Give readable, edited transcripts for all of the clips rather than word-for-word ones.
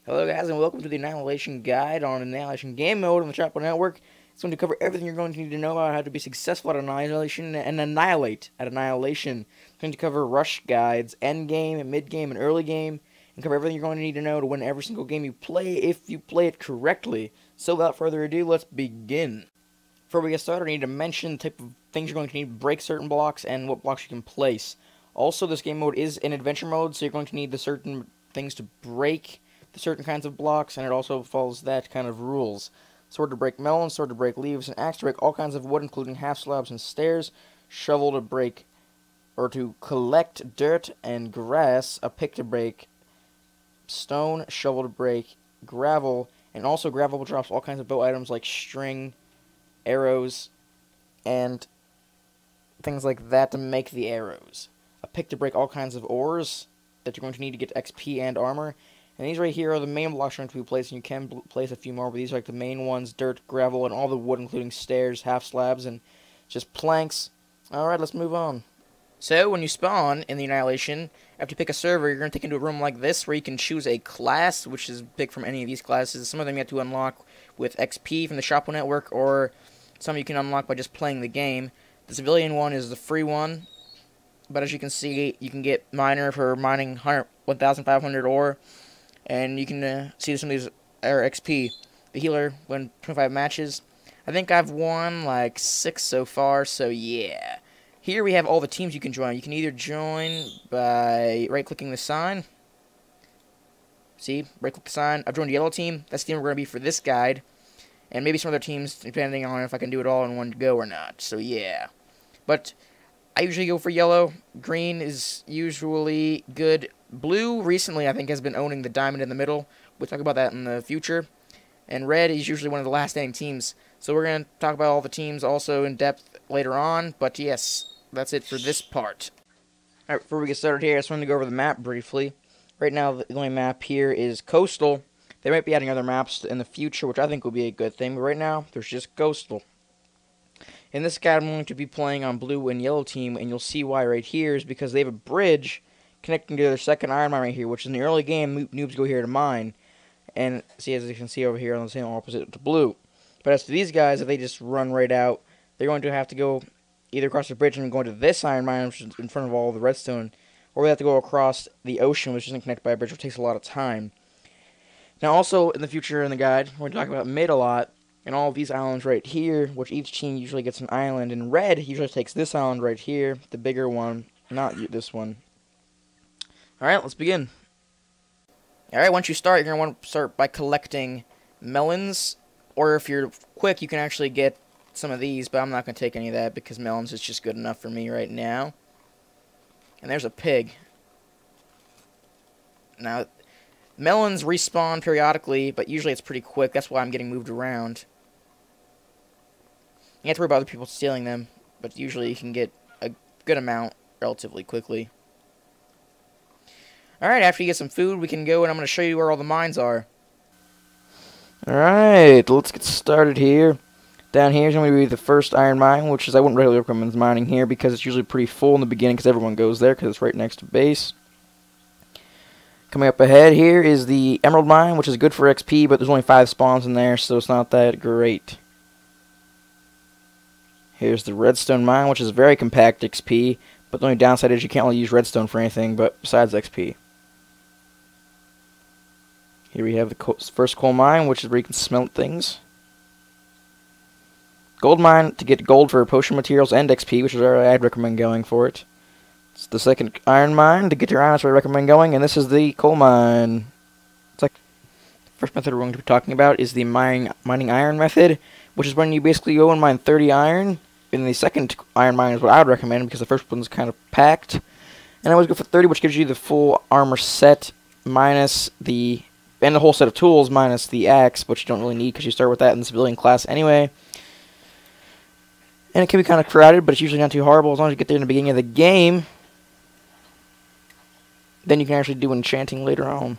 Hello guys and welcome to the Annihilation Guide on Annihilation Game Mode on the Shotbow Network. It's going to cover everything you're going to need to know about how to be successful at Annihilation and Annihilate at Annihilation. It's going to cover rush guides, end game, mid game, and early game, and cover everything you're going to need to know to win every single game you play if you play it correctly. So without further ado, let's begin. Before we get started, I need to mention the type of things you're going to need to break certain blocks and what blocks you can place. Also, this game mode is in adventure mode, so you're going to need the certain things to break the certain kinds of blocks, and it also follows that kind of rules. Sword to break melons, sword to break leaves, and axe to break all kinds of wood, including half slabs and stairs, shovel to break, or to collect dirt and grass, a pick to break stone, shovel to break gravel, and also gravel drops all kinds of bow items like string, arrows, and things like that to make the arrows. A pick to break all kinds of ores that you're going to need to get XP and armor. And these right here are the main blocks you're going to be placing. You can place a few more, but these are like the main ones: dirt, gravel, and all the wood, including stairs, half slabs, and just planks. Alright, let's move on. So, when you spawn in the Annihilation, after you pick a server, you're going to take into a room like this, where you can choose a class, which is picked from any of these classes. Some of them you have to unlock with XP from the Shotbow Network, or some you can unlock by just playing the game. The civilian one is the free one, but as you can see, you can get miner for mining 1,500 ore. And you can see some of these are XP. The healer won 25 matches. I think I've won like 6 so far, so yeah. Here we have all the teams you can join. You can either join by right-clicking the sign. See, right-click the sign. I've joined the yellow team. That's the team we're going to be for this guide. And maybe some other teams, depending on if I can do it all in one go or not. So yeah. But I usually go for yellow. Green is usually good. Blue, recently, I think, has been owning the diamond in the middle. We'll talk about that in the future. And red is usually one of the last standing teams. So we're going to talk about all the teams also in depth later on. But yes, that's it for this part. Alright, before we get started here, I just wanted to go over the map briefly. Right now, the only map here is Coastal. They might be adding other maps in the future, which I think will be a good thing. But right now, there's just Coastal. In this guide, I'm going to be playing on blue and yellow team, and you'll see why right here is because they have a bridge connecting to their second iron mine right here, which in the early game, noobs go here to mine. And see, as you can see over here on the same opposite to blue. But as to these guys, if they just run right out, they're going to have to go either across the bridge and go into this iron mine, which is in front of all the redstone, or they have to go across the ocean, which isn't connected by a bridge, which takes a lot of time. Now, also in the future in the guide, we're going to talk about mid a lot. And all of these islands right here, which each team usually gets an island. And red usually takes this island right here, the bigger one, not this one. Alright, let's begin. Alright, once you start, you're going to want to start by collecting melons. Or if you're quick, you can actually get some of these, but I'm not going to take any of that because melons is just good enough for me right now. And there's a pig. Now, melons respawn periodically, but usually it's pretty quick. That's why I'm getting moved around. You have to worry about other people stealing them, but usually you can get a good amount relatively quickly. Alright, after you get some food, we can go and I'm going to show you where all the mines are. Alright, let's get started here. Down here is going to be the first iron mine, which is I wouldn't really recommend mining here because it's usually pretty full in the beginning because everyone goes there because it's right next to base. Coming up ahead here is the emerald mine, which is good for XP, but there's only 5 spawns in there, so it's not that great. Here's the redstone mine, which is very compact XP, but the only downside is you can't really use redstone for anything but besides XP. Here we have the first coal mine, which is where you can smelt things. Gold mine to get gold for potion materials and XP, which is where I'd recommend going for it. It's the second iron mine to get your iron, that's where I recommend going, and this is the coal mine. It's like the first method we're going to be talking about is the mining iron method, which is when you basically go and mine 30 iron. And the second iron mine is what I would recommend because the first one's kind of packed. And I always go for 30, which gives you the full armor set minus the and the whole set of tools minus the axe, which you don't really need because you start with that in the civilian class anyway. And it can be kind of crowded, but it's usually not too horrible as long as you get there in the beginning of the game. Then you can actually do enchanting later on.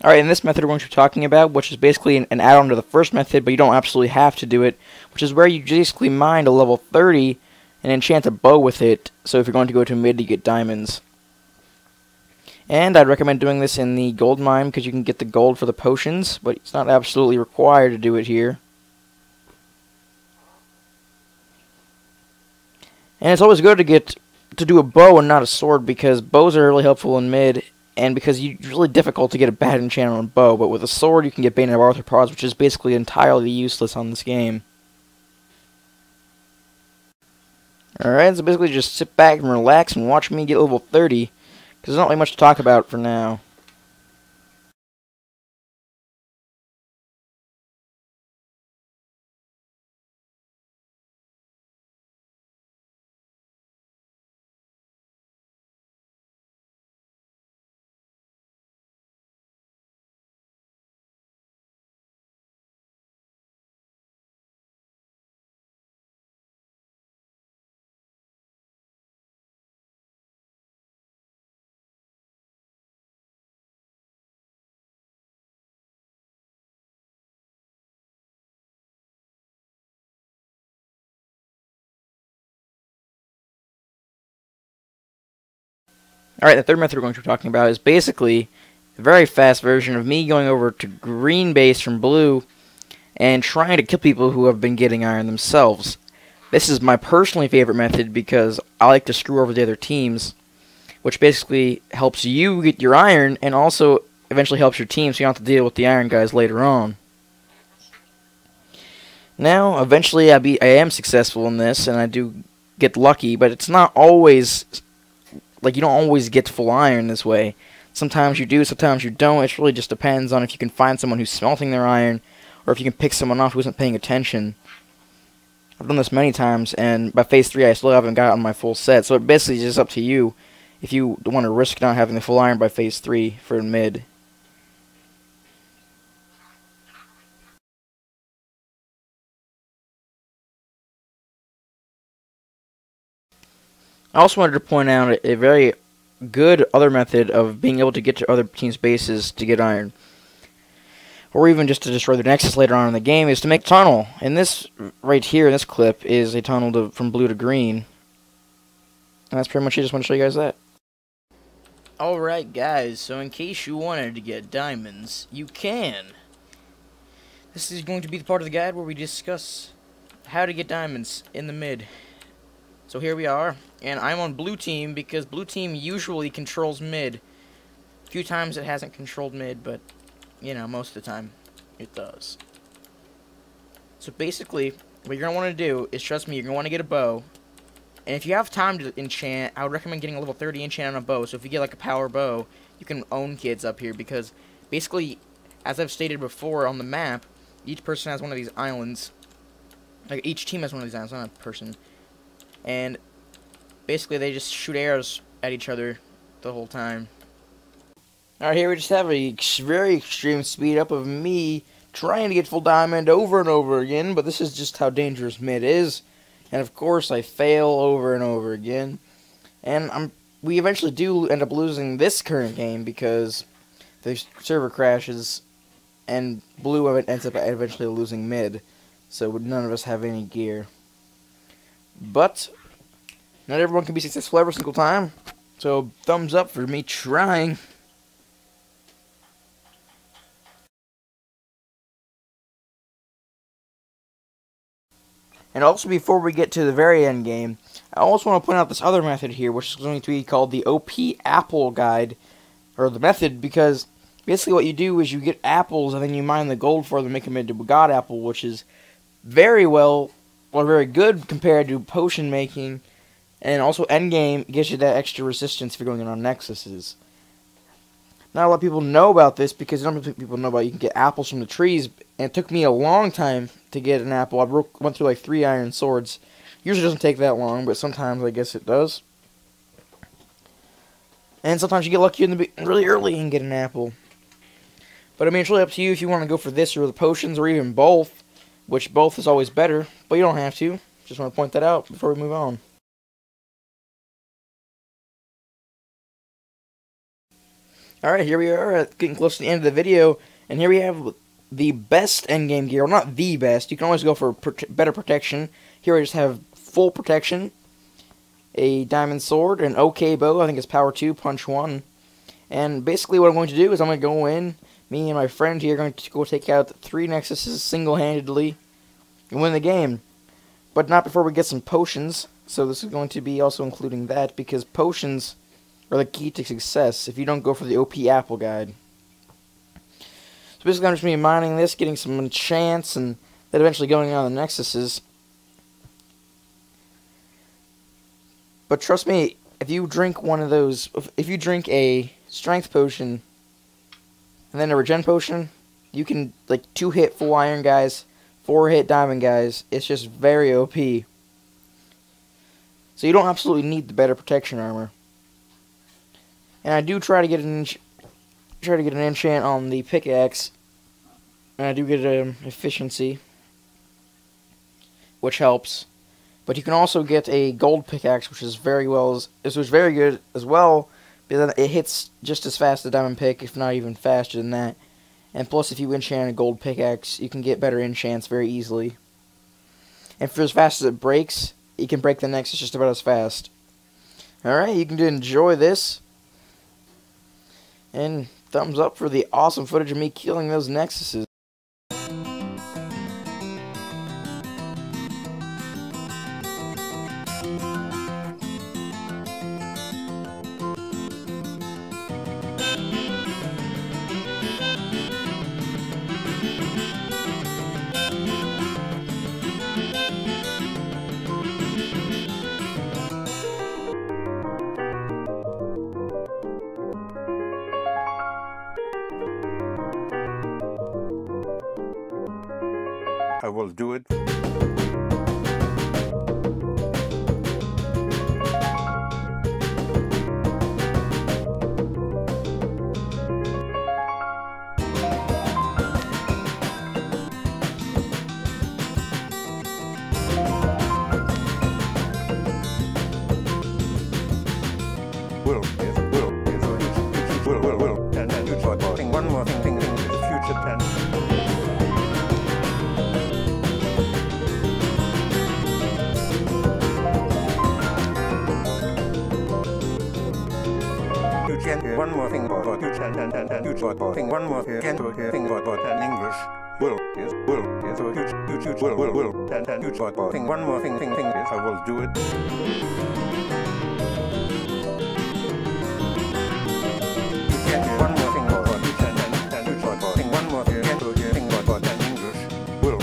Alright, in this method we're going to be talking about, which is basically an add-on to the first method, but you don't absolutely have to do it, which is where you basically mine a level 30 and enchant a bow with it, so if you're going to go to mid, you get diamonds. And I'd recommend doing this in the gold mine, because you can get the gold for the potions, but it's not absolutely required to do it here. And it's always good to do a bow and not a sword, because bows are really helpful in mid, and because it's really difficult to get a bad enchantment on a bow, but with a sword you can get Bane of Arthropods, which is basically entirely useless on this game. Alright, so basically just sit back and relax and watch me get level 30, because there's not really much to talk about for now. Alright, the third method we're going to be talking about is basically a very fast version of me going over to green base from blue and trying to kill people who have been getting iron themselves. This is my personally favorite method because I like to screw over the other teams, which basically helps you get your iron and also eventually helps your team so you don't have to deal with the iron guys later on. Now, eventually I am successful in this and I do get lucky, but it's not always, like, you don't always get full iron this way. Sometimes you do, sometimes you don't. It really just depends on if you can find someone who's smelting their iron, or if you can pick someone off who isn't paying attention. I've done this many times, and by phase 3 I still haven't gotten my full set, so it basically is just up to you if you want to risk not having the full iron by phase 3 for mid. I also wanted to point out a very good other method of being able to get to other teams' bases to get iron, or even just to destroy the nexus later on in the game, is to make a tunnel. And this right here in this clip is a tunnel from blue to green. And that's pretty much it. Just want to show you guys that. Alright guys, so in case you wanted to get diamonds, you can. This is going to be the part of the guide where we discuss how to get diamonds in the mid. So here we are, and I'm on blue team because blue team usually controls mid. A few times it hasn't controlled mid, but, you know, most of the time it does. So basically, what you're going to want to do is, trust me, you're going to want to get a bow. And if you have time to enchant, I would recommend getting a level 30 enchant on a bow. So if you get like a power bow, you can own kids up here, because basically, as I've stated before on the map, each person has one of these islands. Like, each team has one of these islands, not a person. And basically they just shoot arrows at each other the whole time. Alright, here we just have a very extreme speed up of me trying to get full diamond over and over again, but this is just how dangerous mid is. And of course I fail over and over again. And we eventually do end up losing this current game because the server crashes and blue ends up eventually losing mid. So none of us have any gear. But not everyone can be successful every single time, so thumbs up for me trying. And also, before we get to the very end game, I also want to point out this other method here, which is going to be called the OP Apple Guide, or the method, because basically what you do is you get apples and then you mine the gold for them, make them into a god apple, which is very very good compared to potion making, and also endgame gives you that extra resistance if you're going in on nexuses. Not a lot of people know about this because not many people know about you can get apples from the trees, and it took me a long time to get an apple. I went through like 3 iron swords. Usually doesn't take that long, but sometimes I guess it does. And sometimes you get lucky really early and get an apple. But I mean, it's really up to you if you want to go for this or the potions or even both. Which both is always better, but you don't have to. Just want to point that out before we move on. Alright, here we are getting close to the end of the video, and here we have the best endgame gear. Well, not the best. You can always go for better protection. Here I just have full protection, a diamond sword, an OK bow, I think it's power 2, punch 1. And basically what I'm going to do is I'm going to go in, me and my friend here are going to go take out 3 Nexuses single-handedly and win the game. But not before we get some potions, so this is going to be also including that, because potions are the key to success if you don't go for the OP Apple Guide. So basically I'm just going to be mining this, getting some enchants, and then eventually going on the Nexuses. But trust me, if you drink one of those, if you drink a strength potion and then a regen potion, you can, like, 2-hit full iron guys, 4-hit diamond guys. It's just very OP. So you don't absolutely need the better protection armor. And I do try to get an enchant on the pickaxe, and I do get efficiency, which helps. But you can also get a gold pickaxe, which is very good as well, because it hits just as fast as a diamond pick, if not even faster than that. And plus, if you enchant a gold pickaxe, you can get better enchants very easily. And for as fast as it breaks, you can break the Nexus just about as fast. Alright, you can enjoy this. And thumbs up for the awesome footage of me killing those Nexuses. I will do it. Will. And you try one more thing with the future plan. One more thing about you and you try one more thing about an English. Will and you try one more thing is I will do it. One more thing about you and you try one more thing about an English. Will.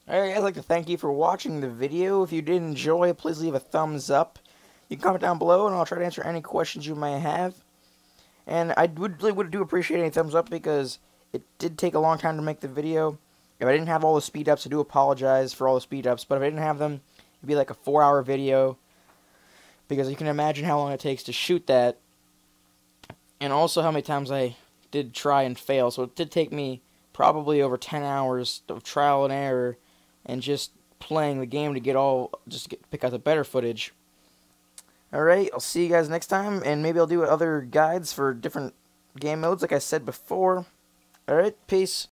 Alright, I'd like to thank you for watching the video. If you did enjoy, please leave a thumbs up. You can comment down below, and I'll try to answer any questions you may have. And I really would do appreciate any thumbs up, because it did take a long time to make the video. If I didn't have all the speed ups, I do apologize for all the speed ups, but if I didn't have them, it'd be like a 4-hour video, because you can imagine how long it takes to shoot that, and also how many times I did try and fail. So it did take me probably over 10 hours of trial and error, and just playing the game to pick out the better footage. Alright, I'll see you guys next time, and maybe I'll do other guides for different game modes like I said before. Alright, peace.